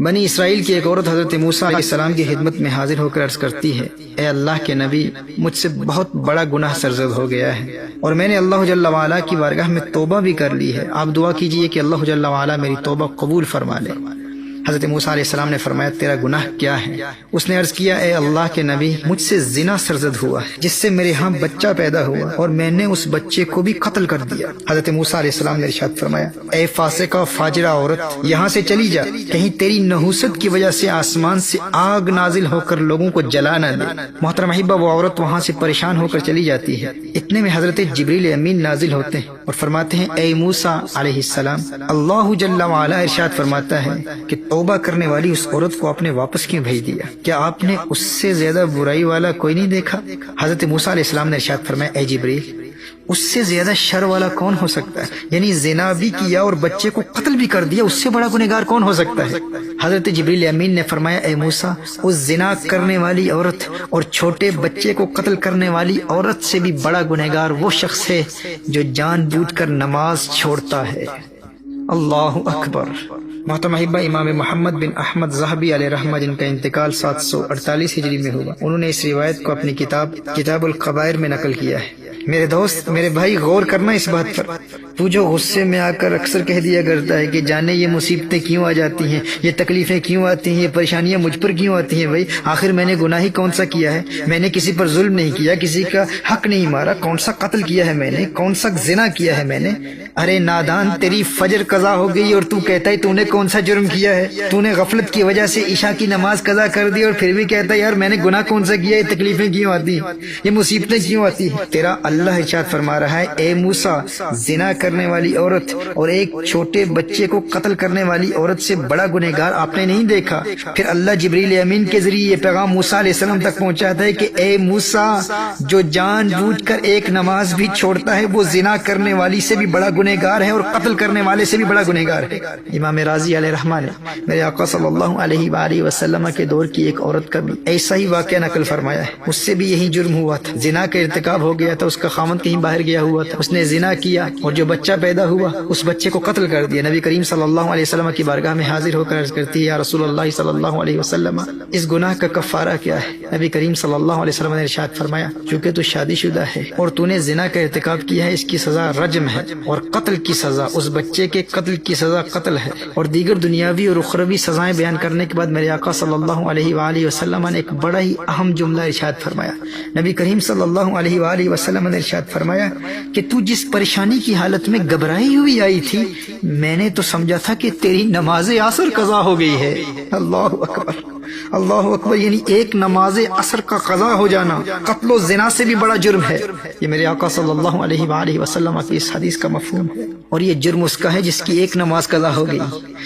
بنی اسرائیل کی ایک عورت حضرت موسیٰ علیہ السلام کی خدمت میں حاضر ہو کر عرض کرتی ہے، اے اللہ کے نبی، مجھ سے بہت بڑا گناہ سرزد ہو گیا ہے اور میں نے اللہ جل وعلا کی بارگاہ میں توبہ بھی کر لی ہے، آپ دعا کیجئے کہ اللہ جل وعلا میری توبہ قبول فرما لے۔ حضرت موسیٰ علیہ السلام نے فرمایا، تیرا گناہ کیا ہے؟ اس نے عرض کیا، اے اللہ کے نبی، مجھ سے زنا سرزد ہوا ہے جس سے میرے ہاں بچہ پیدا ہوا اور میں نے اس بچے کو بھی قتل کر دیا۔ حضرت موسیٰ علیہ السلام نے ارشاد فرمایا، اے فاسقہ فاجرہ عورت، یہاں سے چلی جا، کہیں تیری نحوست کی وجہ سے آسمان سے آگ نازل ہو کر لوگوں کو جلا نہ دے۔ محترم احبہ، وہ عورت وہاں سے پریشان ہو کر چلی جاتی ہے، اتنے میں حضرت جبریل امین نازل ہوتے ہیں اور فرماتے ہیں، اے موسیٰ علیہ السلام، اللہ جل وعلا ارشاد فرماتا ہے کہ توبہ کرنے والی اس عورت کو آپ نے واپس کیوں بھیج دیا؟ کیا آپ نے اس سے زیادہ برائی والا کوئی نہیں دیکھا؟ حضرت موسیٰ علیہ السلام نے ارشاد فرمایا، اے جبریل، اس سے زیادہ شر والا کون ہو سکتا ہے؟ یعنی زنا بھی کیا اور بچے کو قتل بھی کر دیا، اس سے بڑا گنہگار کون ہو سکتا ہے؟ حضرت جبریل امین نے فرمایا، اے موسیٰ، اس زنا کرنے والی عورت اور چھوٹے بچے کو قتل کرنے والی عورت سے بھی بڑا گنہگار وہ شخص ہے جو جان بوجھ کر نماز چھوڑتا ہے۔ اللہ اکبر۔ محترم احبہ، امام محمد بن احمد ذہبی علیہ رحمہ، جن کا انتقال 748 ہجری میں ہوا، انہوں نے اس روایت کو اپنی کتاب القبائر میں نقل کیا ہے۔ میرے دوست، میرے بھائی، غور کرنا اس بات پر، تو جو غصے میں آ کر اکثر کہہ دیا کرتا ہے کہ جانے یہ مصیبتیں کیوں آ جاتی ہیں، یہ تکلیفیں کیوں آتی ہیں، یہ پریشانیاں مجھ پر کیوں آتی ہیں؟ بھائی آخر میں نے گناہ ہی کون سا کیا ہے؟ میں نے کسی پر ظلم نہیں کیا، کسی کا حق نہیں مارا، کون سا قتل کیا ہے میں نے، کون سا زنا کیا ہے میں نے؟ ارے نادان، تیری فجر قضا ہو گئی اور تو کہتا ہے تو نے کون سا جرم کیا ہے؟ تو نے غفلت کی وجہ سے عشاء کی نماز قضا کر دی اور پھر بھی کہتا ہے یار میں نے گناہ کون سا کیا ہے، یہ تکلیفیں کیوں آتی ہیں، یہ مصیبتیں کیوں آتی ہیں؟ تیرا اللہ ارشاد فرما رہا ہے، اے موسیٰ، زنا کرنے والی عورت اور ایک چھوٹے بچے کو قتل کرنے والی عورت سے بڑا گنہگار آپ نے نہیں دیکھا؟ پھر اللہ جبریل امین کے ذریعے یہ پیغام موسیٰ علیہ السلام تک پہنچاتا ہے کہ اے موسیٰ، جو جان بوجھ کر ایک نماز بھی چھوڑتا ہے وہ زنا کرنے والی سے بھی بڑا گنہگار ہے اور قتل کرنے والے سے بھی بڑا گنہگار ہے۔ امام راضی علیہ رحمہ نے میرے آقا صلی اللہ علیہ وآلہ وسلم کے دور کی ایک عورت کا بھی ایسا ہی واقعہ نقل فرمایا ہے۔ اس سے بھی یہی جرم ہوا تھا، زنا کا ارتکاب ہو گیا تھا، اس کا خاوند کہیں باہر گیا ہوا تھا، اس نے زنا کیا اور جو بچہ پیدا ہوا اس بچے کو قتل کر دیا۔ نبی کریم صلی اللہ علیہ وسلم کی بارگاہ میں حاضر ہو کر عرض کرتی ہے، یا رسول اللہ صلی اللہ علیہ وسلم، اس گناہ کا کفارہ کیا ہے؟ نبی کریم صلی اللہ علیہ وسلم نے ارشاد فرمایا، چونکہ تو شادی شدہ ہے اور تو نے زنا کا ارتکاب کیا ہے، اس کی سزا رجم ہے، اور قتل کی سزا، اس بچے کے قتل کی سزا قتل ہے۔ اور دیگر دنیاوی اور اخروی سزائیں بیان کرنے کے بعد میرے آقا صلی اللہ علیہ وآلہ وسلم نے ایک بڑا ہی اہم جملہ ارشاد فرمایا۔ نبی کریم صلی اللہ علیہ وآلہ وسلم نے ارشاد فرمایا کہ تو جس پریشانی کی حالت میں گھبرائی ہوئی آئی تھی، میں نے تو سمجھا تھا کہ تیری نماز عصر قضا ہو گئی ہے۔ اللہ اکبر، اللہ اکبر، یعنی ایک نماز عصر کا قضا ہو جانا قتل و زنا سے بھی بڑا جرم ہے۔ یہ میرے آقا صلی اللہ علیہ وآلہ وسلم کی اس حدیث کا مفہوم ہے، اور یہ جرم اس کا ہے جس کی ایک نماز قضا ہو گئی،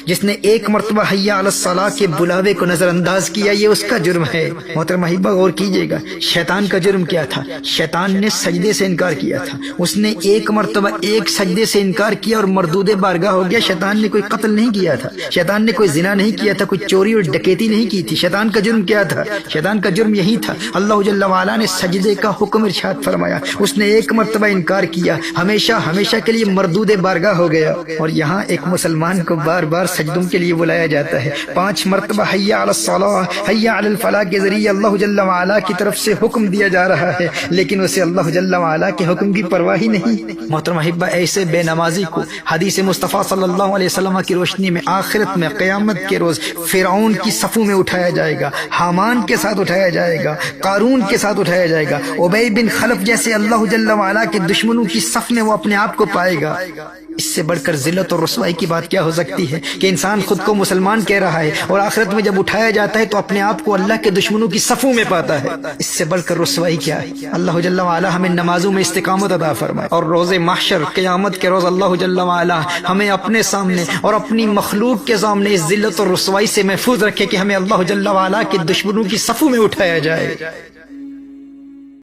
جس نے ایک مرتبہ حی علی الصلاۃ کے بلاوے کو نظر انداز کیا، یہ اس کا جرم ہے۔ محترم احبہ، غور کیجئے گا، شیطان کا جرم کیا تھا؟ شیطان نے سجدے سے انکار کیا تھا، اس نے ایک مرتبہ ایک سجدے سے انکار کیا اور مردود بارگاہ ہو گیا۔ شیطان نے کوئی قتل نہیں کیا تھا، شیطان نے کوئی زنا نہیں کیا تھا، کوئی چوری اور ڈکیتی نہیں کی تھی۔ شیطان کا جرم کیا تھا؟ شیطان کا جرم یہی تھا، اللہ جل وعلا نے سجدے کا حکم ارشاد فرمایا، اس نے ایک مرتبہ انکار کیا، ہمیشہ ہمیشہ کے لیے مردود بارگاہ ہو گیا۔ اور یہاں ایک مسلمان کو بار بار سجدوں کے لیے بلایا جاتا ہے، 5 مرتبہ حی علی الصلاۃ، حی علی الفلاح کے ذریعے اللہ جل وعلا کی طرف سے حکم دیا جا رہا ہے، لیکن اسے اللہ جل وعلا کے حکم کی پرواہ ہی نہیں۔ محترم احبہ، ایسے بے نمازی کو حدیث مصطفیٰ صلی اللہ علیہ وسلم کی روشنی میں آخرت میں قیامت کے روز فرعون کی صفوں میں اٹھایا جائے گا، حامان کے ساتھ اٹھایا جائے گا، قارون کے ساتھ اٹھایا جائے گا، ابی بن خلف جیسے اللہ جل وعلا کے دشمنوں کی صف میں وہ اپنے آپ کو پائے گا۔ اس سے بڑھ کر ذلت اور رسوائی کی بات کیا ہو سکتی ہے کہ انسان خود کو مسلمان کہہ رہا ہے اور آخرت میں جب اٹھایا جاتا ہے تو اپنے آپ کو اللہ کے دشمنوں کی صفوں میں پاتا ہے۔ اس سے بڑھ کر رسوائی کیا ہے؟ اللہ جل وعلا ہمیں نمازوں میں استقامت عطا فرمائے، اور روز محشر قیامت کے روز اللہ جل وعلا ہمیں اپنے سامنے اور اپنی مخلوق کے سامنے اس ذلت اور رسوائی سے محفوظ رکھے کہ ہمیں اللہ جل وعلا کے دشمنوں کی صفوں میں اٹھایا جائے۔